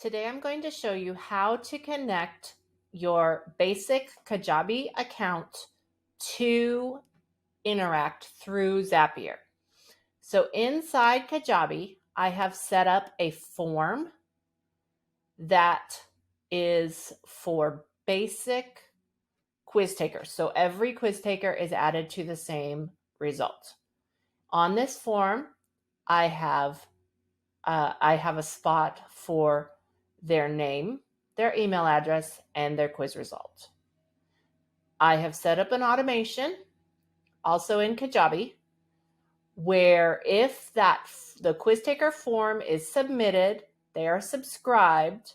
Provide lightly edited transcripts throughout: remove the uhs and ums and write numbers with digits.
Today I'm going to show you how to connect your basic Kajabi account to Interact through Zapier. So inside Kajabi, I have set up a form that is for basic quiz takers. So every quiz taker is added to the same result. On this form, I have a spot for their name, their email address, and their quiz result. I have set up an automation also in Kajabi where if the quiz taker form is submitted, they are subscribed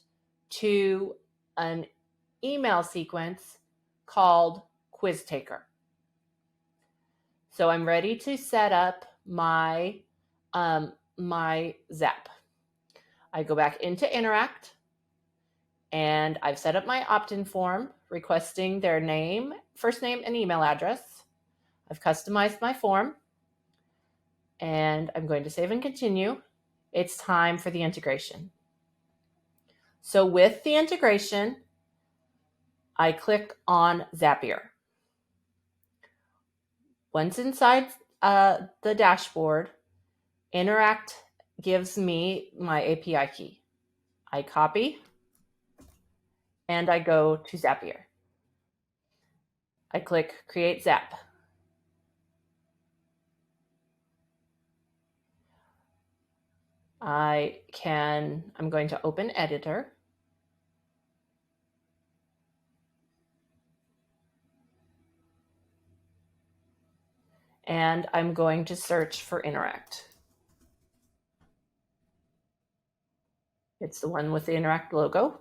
to an email sequence called quiz taker. So I'm ready to set up my Zap. I go back into Interact and I've set up my opt-in form requesting their name, first name, and email address. I've customized my form and I'm going to save and continue. It's time for the integration. So with the integration, I click on Zapier. Once inside the dashboard, Interact gives me my API key. I copy and I go to Zapier. I click Create Zap. I'm going to open Editor. And I'm going to search for Interact. It's the one with the Interact logo.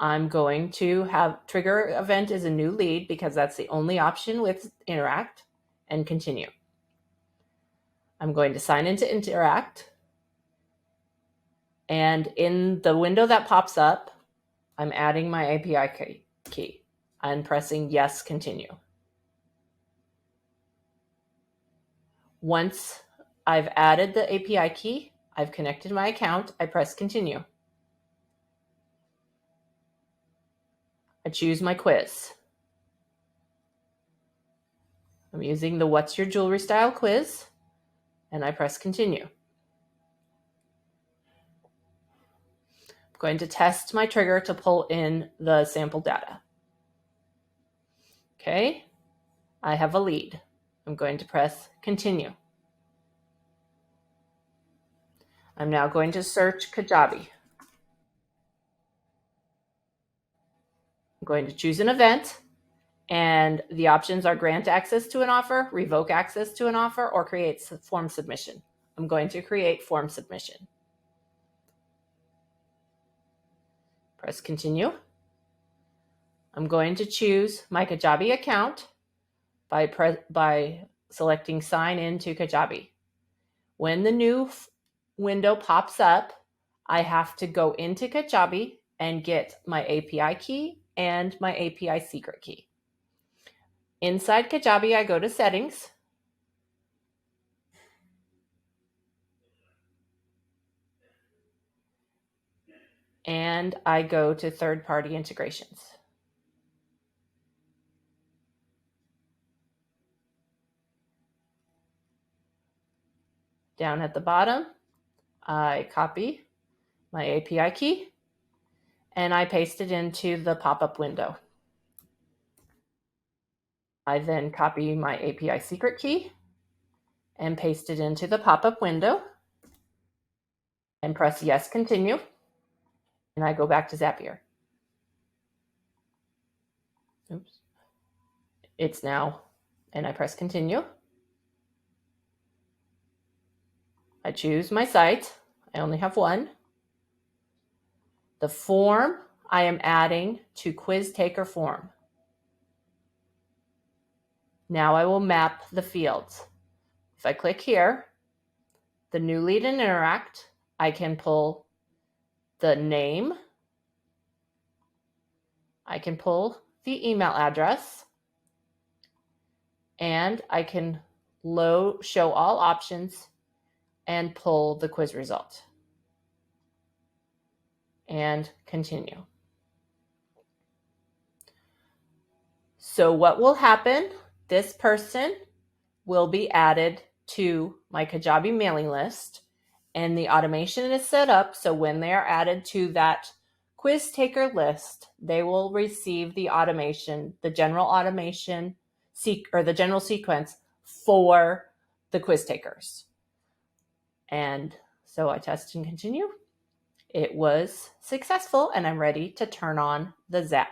I'm going to have trigger event as a new lead because that's the only option with Interact, and continue. I'm going to sign into Interact. And in the window that pops up, I'm adding my API key and pressing yes, continue. Once I've added the API key, I've connected my account, I press continue. I choose my quiz. I'm using the What's Your Jewelry Style quiz, and I press continue. I'm going to test my trigger to pull in the sample data. Okay, I have a lead. I'm going to press continue. I'm now going to search Kajabi. I'm going to choose an event, and the options are grant access to an offer, revoke access to an offer, or create form submission. I'm going to create form submission. Press continue. I'm going to choose my Kajabi account by selecting sign in to Kajabi. When the new window pops up, I have to go into Kajabi and get my API key and my API secret key. Inside Kajabi, I go to settings. And I go to third-party integrations. Down at the bottom, I copy my API key and I paste it into the pop-up window. I then copy my API secret key and paste it into the pop-up window and press yes, continue. And I go back to Zapier. Oops. It's now, and I press continue. I choose my site. I only have one. The form I am adding to quiz taker form. Now I will map the fields. If I click here, the new lead and Interact, I can pull the name. I can pull the email address. And I can show all options and pull the quiz result. and continue. So what will happen? This person will be added to my Kajabi mailing list, and the automation is set up so when they are added to that quiz taker list, they will receive the automation, the general automation or the general sequence for the quiz takers. And so I test and continue. It was successful, and I'm ready to turn on the Zap.